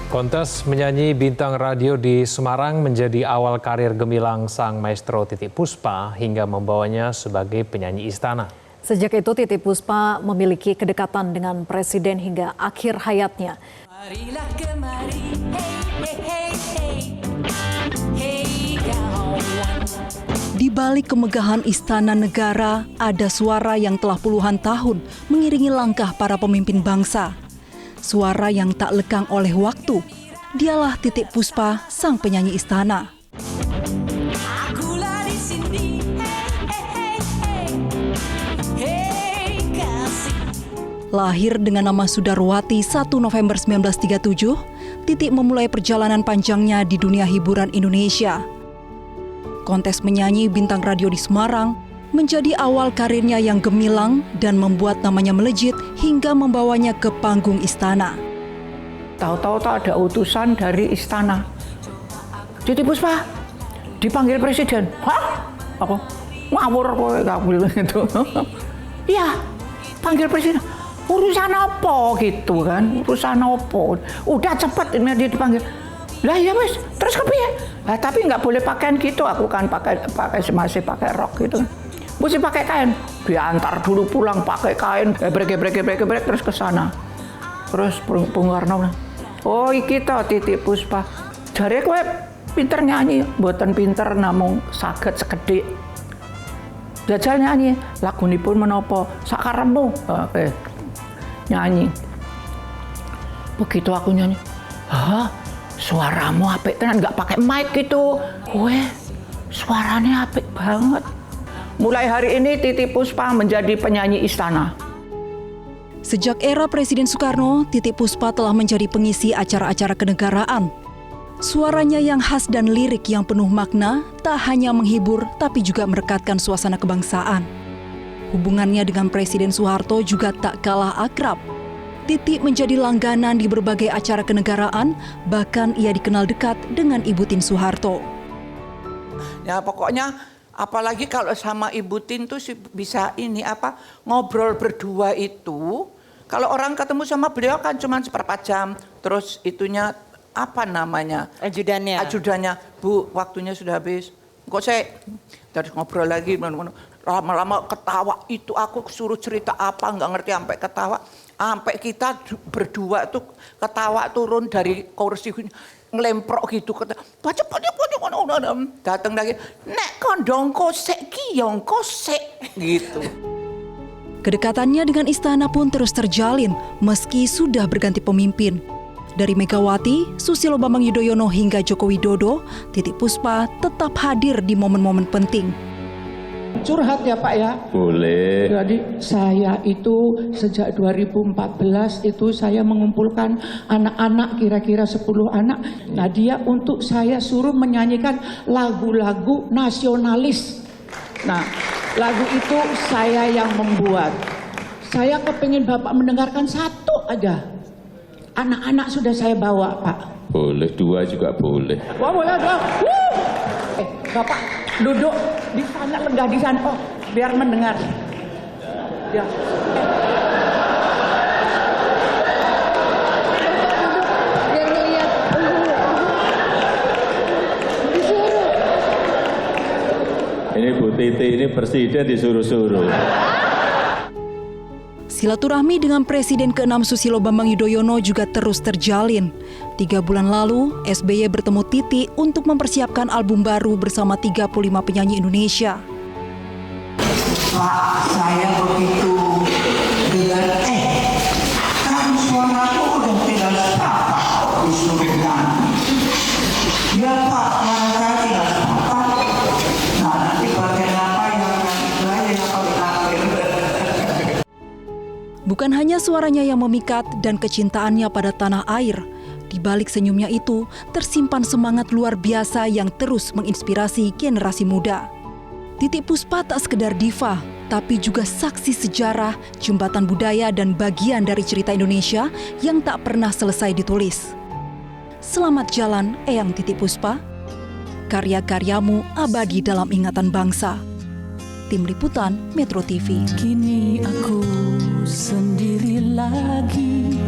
Kontes menyanyi bintang radio di Semarang menjadi awal karir gemilang sang maestro Titiek Puspa hingga membawanya sebagai penyanyi istana. Sejak itu Titiek Puspa memiliki kedekatan dengan presiden hingga akhir hayatnya. Marilah kemari, hey, hey, kawan. Di balik kemegahan istana negara, ada suara yang telah puluhan tahun mengiringi langkah para pemimpin bangsa. Suara yang tak lekang oleh waktu, dialah Titiek Puspa, sang penyanyi istana. Akulah di sini, hey, kasih. Lahir dengan nama Sudarwati 1 November 1937, Titiek memulai perjalanan panjangnya di dunia hiburan Indonesia. Kontes menyanyi bintang radio di Semarang menjadi awal karirnya yang gemilang dan membuat namanya melejit hingga membawanya ke panggung istana. Tahu-tahu ada utusan dari istana. Titiek Puspa dipanggil presiden. Hah? Apa? Ngawur kowe kabul gitu. Iya, panggil presiden. Urusan apa gitu kan? Urusan apa? Udah cepet ini dia dipanggil. Lah ya wes, terus kepiye? Lah tapi nggak boleh pakaian gitu. Aku kan pakai masih pakai rok gitu. Mesti pakai kain. Diantar dulu pulang pakai kain. Gebrek terus ke sana. Terus Bung Karno, oh iki to Titiek Puspa. Jare kowe pinter nyanyi, mboten pinter namung saged sekedhik. Jajal nyanyi, lagunipun menapa? Sakarepmu. Oke. Nyanyi. Begitu aku nyanyi, hah? Suaramu apik tenan, nggak pakai mic gitu. Kowe suaranya apik banget. Mulai hari ini Titiek Puspa menjadi penyanyi istana. Sejak era Presiden Soekarno, Titiek Puspa telah menjadi pengisi acara-acara kenegaraan. Suaranya yang khas dan lirik yang penuh makna tak hanya menghibur tapi juga merekatkan suasana kebangsaan. Hubungannya dengan Presiden Soeharto juga tak kalah akrab. Titiek menjadi langganan di berbagai acara kenegaraan, bahkan ia dikenal dekat dengan Ibu Tien Soeharto. Ya pokoknya apalagi kalau sama Ibu Tien tuh bisa ngobrol berdua itu. Kalau orang ketemu sama beliau kan cuma seperempat jam, terus itunya ajudannya, Bu waktunya sudah habis. Kok saya terus ngobrol lagi, lama-lama ketawa itu aku suruh cerita apa nggak ngerti sampai ketawa. Sampai kita berdua tuh ketawa turun dari kursi ngelemprok gitu, datang lagi, nek kondong kosek kiyong kosek gitu. Kedekatannya dengan istana pun terus terjalin meski sudah berganti pemimpin. Dari Megawati, Susilo Bambang Yudhoyono hingga Joko Widodo, Titiek Puspa tetap hadir di momen-momen penting. Curhat ya Pak ya? Boleh. Jadi saya itu sejak 2014 itu saya mengumpulkan anak-anak kira-kira 10 anak. Nah dia untuk saya suruh menyanyikan lagu-lagu nasionalis. Nah lagu itu saya yang membuat. Saya kepingin Bapak mendengarkan satu aja. Anak-anak sudah saya bawa Pak. Boleh, 2 juga boleh. Wah boleh dong. Bapak duduk di sana, lenggah di sana. Oh, biar mendengar. Ya. Biar melihat. Disuruh. Ini Bu Titi, ini presiden disuruh-suruh. Silaturahmi dengan Presiden ke-6 Susilo Bambang Yudhoyono juga terus terjalin. 3 bulan lalu, SBY bertemu Titiek untuk mempersiapkan album baru bersama 35 penyanyi Indonesia. Pak, saya begitu dengar, kan suaraku udah tidak sepakat disuruh nyanyi. Ya Pak, saya tidak sepakat. Nah nanti bagian apa yang saya kalau akhir. Bukan hanya suaranya yang memikat dan kecintaannya pada tanah air, di balik senyumnya itu tersimpan semangat luar biasa yang terus menginspirasi generasi muda. Titiek Puspa tak sekedar diva, tapi juga saksi sejarah, jembatan budaya dan bagian dari cerita Indonesia yang tak pernah selesai ditulis. Selamat jalan Eyang Titiek Puspa. Karya-karyamu abadi dalam ingatan bangsa. Tim Liputan Metro TV. Kini aku sendiri lagi,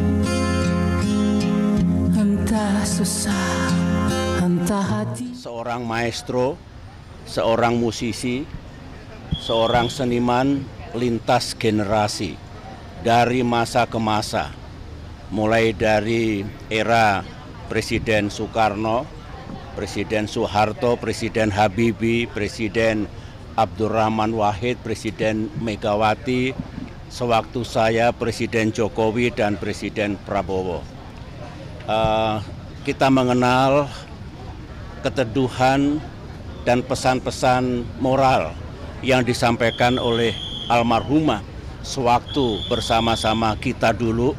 entah marah susah entah hati. Seorang maestro, seorang musisi, seorang seniman lintas generasi dari masa ke masa, mulai dari era Presiden Soekarno, Presiden Soeharto, Presiden Habibie, Presiden Abdurrahman Wahid, Presiden Megawati, sewaktu saya Presiden Jokowi dan Presiden Prabowo. Kita mengenal keteduhan dan pesan-pesan moral yang disampaikan oleh almarhumah sewaktu bersama-sama kita dulu,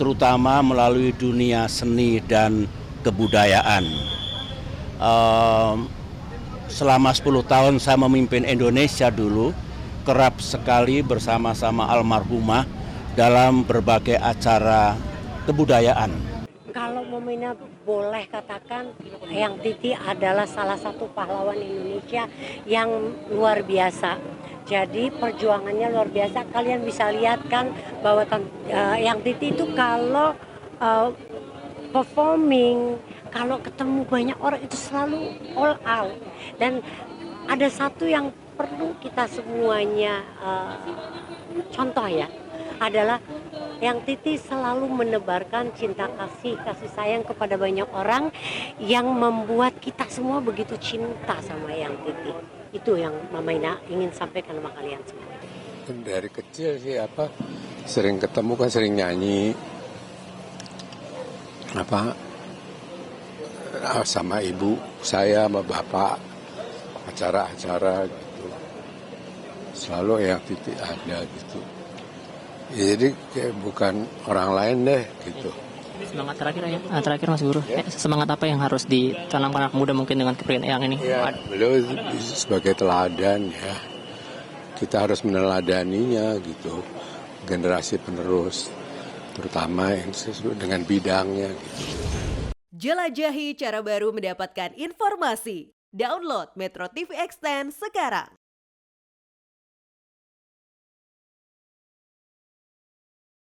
terutama melalui dunia seni dan kebudayaan. Selama 10 tahun saya memimpin Indonesia dulu, kerap sekali bersama-sama almarhumah dalam berbagai acara kebudayaan. Kalau momennya boleh katakan, Eyang Titi adalah salah satu pahlawan Indonesia yang luar biasa. Jadi perjuangannya luar biasa. Kalian bisa lihat kan bahwa Eyang Titi itu kalau performing, kalau ketemu banyak orang itu selalu all out. Dan ada satu yang perlu kita semuanya contoh ya, adalah Eyang Titi selalu menebarkan cinta kasih sayang kepada banyak orang yang membuat kita semua begitu cinta sama Eyang Titi. Itu yang Mama Ina ingin sampaikan sama kalian semua. Dari kecil sih sering ketemu kan, sering nyanyi sama ibu saya sama bapak, acara-acara gitu. Selalu Eyang Titi ada gitu. Ya, jadi kayak bukan orang lain deh gitu. Semangat terakhir Mas Guru. Ya. Semangat apa yang harus ditanamkan anak muda mungkin dengan kepribadian Eyang ini? Ya, beliau sebagai teladan ya. Kita harus meneladaninya gitu. Generasi penerus, terutama yang sesuai dengan bidangnya gitu. Jelajahi cara baru mendapatkan informasi. Download Metro TV Extend sekarang.